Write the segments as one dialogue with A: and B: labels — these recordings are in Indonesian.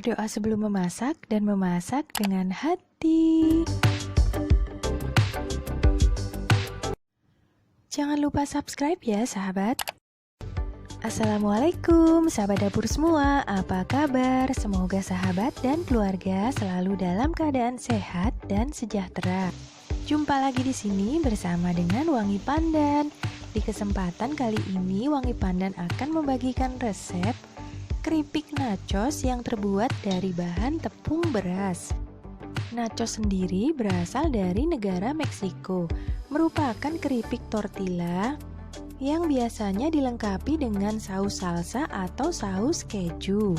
A: Berdoa sebelum memasak dan memasak dengan hati. Jangan lupa subscribe ya sahabat. Assalamualaikum sahabat dapur semua, apa kabar? Semoga sahabat dan keluarga selalu dalam keadaan sehat dan sejahtera. Jumpa lagi di sini bersama dengan Wangi Pandan. Di kesempatan kali ini Wangi Pandan akan membagikan resep keripik nachos yang terbuat dari bahan tepung beras. Nachos sendiri berasal dari negara Meksiko, merupakan keripik tortilla yang biasanya dilengkapi dengan saus salsa atau saus keju.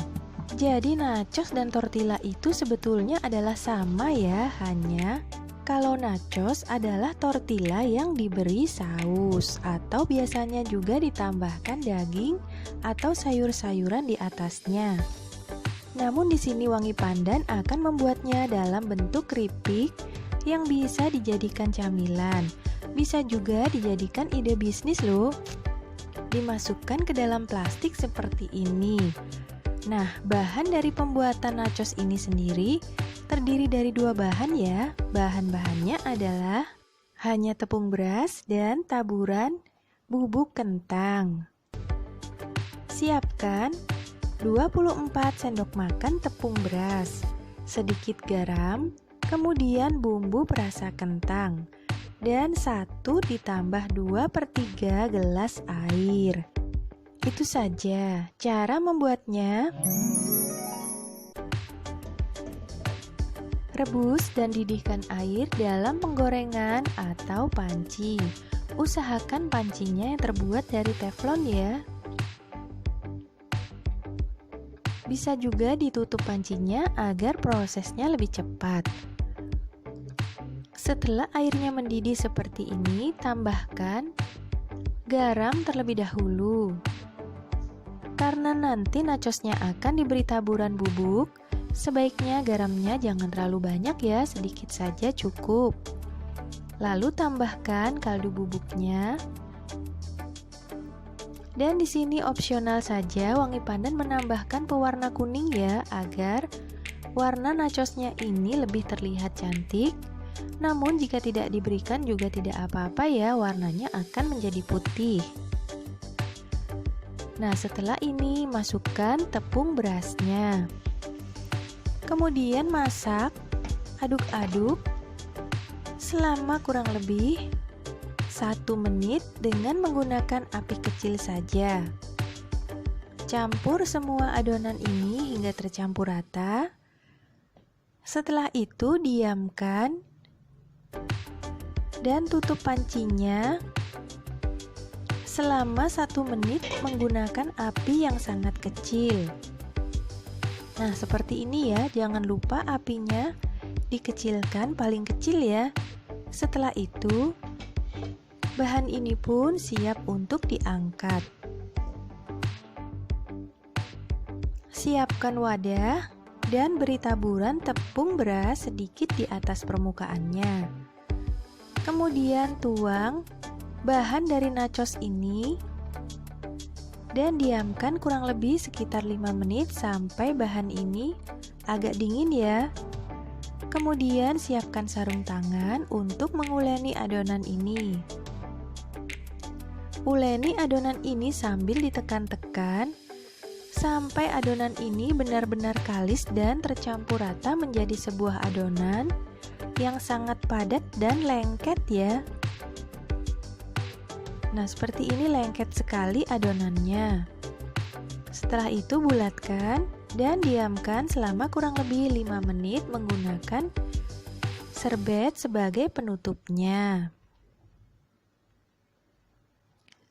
A: Jadi nachos dan tortilla itu sebetulnya adalah sama ya, hanya kalau nachos adalah tortilla yang diberi saus atau biasanya juga ditambahkan daging atau sayur-sayuran di atasnya. Namun di sini Wangi Pandan akan membuatnya dalam bentuk keripik yang bisa dijadikan camilan. Bisa juga dijadikan ide bisnis loh. Dimasukkan ke dalam plastik seperti ini. Nah, bahan dari pembuatan nachos ini sendiri terdiri dari dua bahan ya. Bahan-bahannya adalah hanya tepung beras dan taburan bubuk kentang. Siapkan 24 sendok makan tepung beras, sedikit garam, kemudian bumbu perasa kentang, dan 1 ditambah 2/3 gelas air. Itu saja cara membuatnya. Rebus dan didihkan air dalam penggorengan atau panci. Usahakan pancinya yang terbuat dari teflon ya. Bisa juga ditutup pancinya agar prosesnya lebih cepat. Setelah airnya mendidih seperti ini, tambahkan garam terlebih dahulu. Karena nanti nachosnya akan diberi taburan bubuk, sebaiknya garamnya jangan terlalu banyak ya, sedikit saja cukup. Lalu tambahkan kaldu bubuknya. Dan di sini opsional saja, Wangi Pandan menambahkan pewarna kuning ya, agar warna nachosnya ini lebih terlihat cantik. Namun jika tidak diberikan juga tidak apa-apa ya, warnanya akan menjadi putih. Nah, setelah ini masukkan tepung berasnya. Kemudian masak, aduk-aduk selama kurang lebih 1 menit dengan menggunakan api kecil saja. Campur semua adonan ini hingga tercampur rata. Setelah itu diamkan dan tutup pancinya selama 1 menit menggunakan api yang sangat kecil. Nah, seperti ini ya, jangan lupa apinya dikecilkan paling kecil ya. Setelah itu, bahan ini pun siap untuk diangkat. Siapkan wadah dan beri taburan tepung beras sedikit di atas permukaannya. Kemudian tuang bahan dari nachos ini dan diamkan kurang lebih sekitar 5 menit sampai bahan ini agak dingin ya. Kemudian siapkan sarung tangan untuk menguleni adonan ini. Uleni adonan ini sambil ditekan-tekan sampai adonan ini benar-benar kalis dan tercampur rata menjadi sebuah adonan yang sangat padat dan lengket ya. Nah, seperti ini lengket sekali adonannya. Setelah itu bulatkan dan diamkan selama kurang lebih 5 menit menggunakan serbet sebagai penutupnya.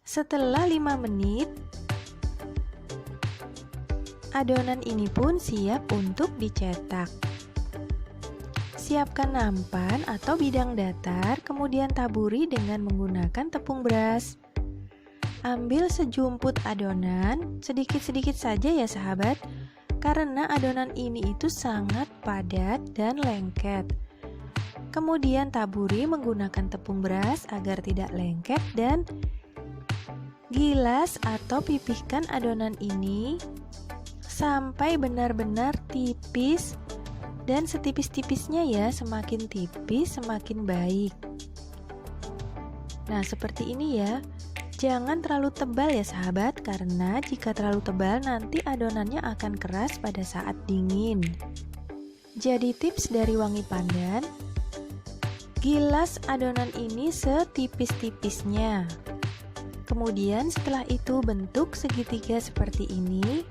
A: Setelah 5 menit, adonan ini pun siap untuk dicetak. Siapkan nampan atau bidang datar, kemudian taburi dengan menggunakan tepung beras. Ambil sejumput adonan, sedikit-sedikit saja ya sahabat, karena adonan ini itu sangat padat dan lengket. Kemudian taburi menggunakan tepung beras agar tidak lengket dan gilas atau pipihkan adonan ini sampai benar-benar tipis, dan setipis-tipisnya ya, semakin tipis semakin baik. Nah, seperti ini ya. Jangan terlalu tebal ya sahabat, karena jika terlalu tebal nanti adonannya akan keras pada saat dingin. Jadi tips dari Wangi Pandan, gilas adonan ini setipis-tipisnya. Kemudian setelah itu bentuk segitiga seperti ini,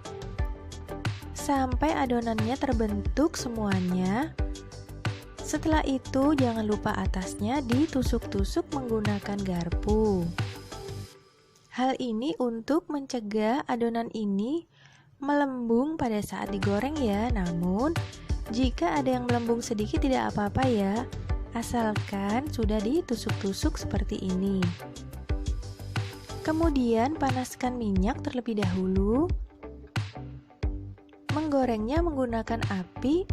A: sampai adonannya terbentuk semuanya. Setelah itu jangan lupa atasnya ditusuk-tusuk menggunakan garpu. Hal ini untuk mencegah adonan ini melembung pada saat digoreng ya. Namun jika ada yang melembung sedikit tidak apa-apa ya, asalkan sudah ditusuk-tusuk seperti ini. Kemudian panaskan minyak terlebih dahulu. Menggorengnya menggunakan api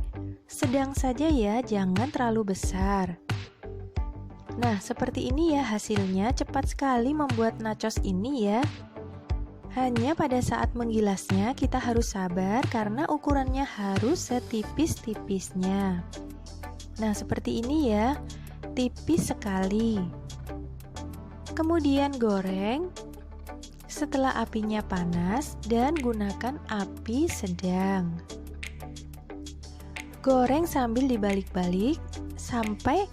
A: sedang saja ya, jangan terlalu besar. Nah, seperti ini ya hasilnya, cepat sekali membuat nachos ini ya. Hanya pada saat menggilasnya kita harus sabar karena ukurannya harus setipis-tipisnya. Nah, seperti ini ya, tipis sekali. Kemudian goreng setelah apinya panas dan gunakan api sedang. Goreng sambil dibalik-balik sampai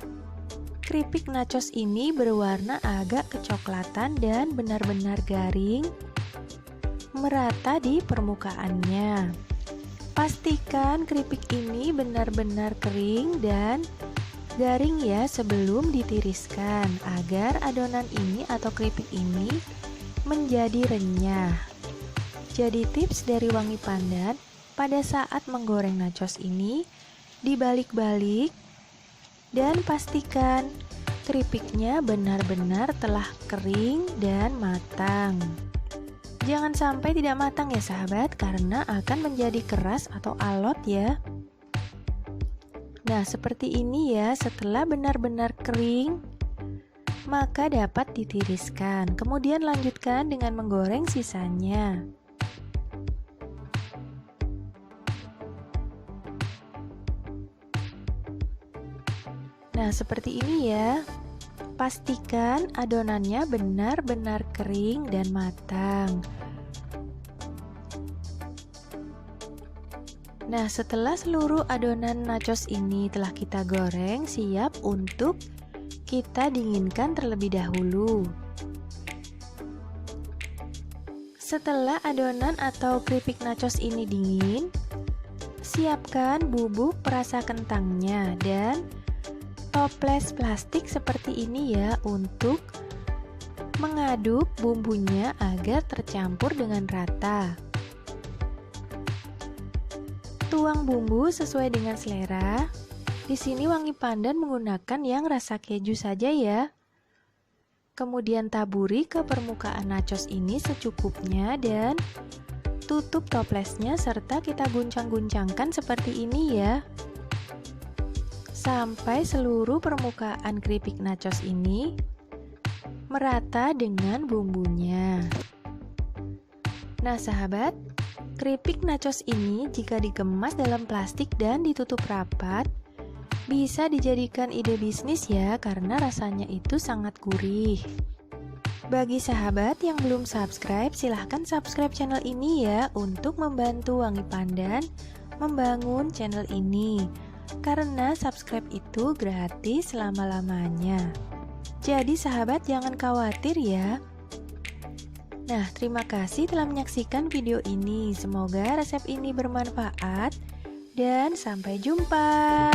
A: keripik nachos ini berwarna agak kecoklatan dan benar-benar garing, merata di permukaannya. Pastikan keripik ini benar-benar kering dan garing ya sebelum ditiriskan, agar adonan ini atau keripik ini menjadi renyah. Jadi tips dari Wangi Pandan, pada saat menggoreng nachos ini dibalik-balik dan pastikan keripiknya benar-benar telah kering dan matang. Jangan sampai tidak matang ya sahabat, karena akan menjadi keras atau alot ya. Nah, seperti ini ya, setelah benar-benar kering, maka dapat ditiriskan. Kemudian lanjutkan dengan menggoreng sisanya. Nah, seperti ini ya. Pastikan adonannya benar-benar kering dan matang. Nah, setelah seluruh adonan nachos ini telah kita goreng, siap untuk kita dinginkan terlebih dahulu. Setelah adonan atau keripik nachos ini dingin, siapkan bubuk perasa kentangnya dan toples plastik seperti ini ya, untuk mengaduk bumbunya agar tercampur dengan rata. Tuang bumbu sesuai dengan selera. Di sini Wangi Pandan menggunakan yang rasa keju saja ya. Kemudian taburi ke permukaan nachos ini secukupnya dan tutup toplesnya serta kita guncang-guncangkan seperti ini ya. Sampai seluruh permukaan keripik nachos ini merata dengan bumbunya. Nah sahabat, keripik nachos ini jika dikemas dalam plastik dan ditutup rapat, bisa dijadikan ide bisnis ya, karena rasanya itu sangat gurih. Bagi sahabat yang belum subscribe, silahkan subscribe channel ini ya, untuk membantu Wangi Pandan membangun channel ini. Karena subscribe itu gratis selama-lamanya. Jadi sahabat jangan khawatir ya. Nah, terima kasih telah menyaksikan video ini. Semoga resep ini bermanfaat dan sampai jumpa.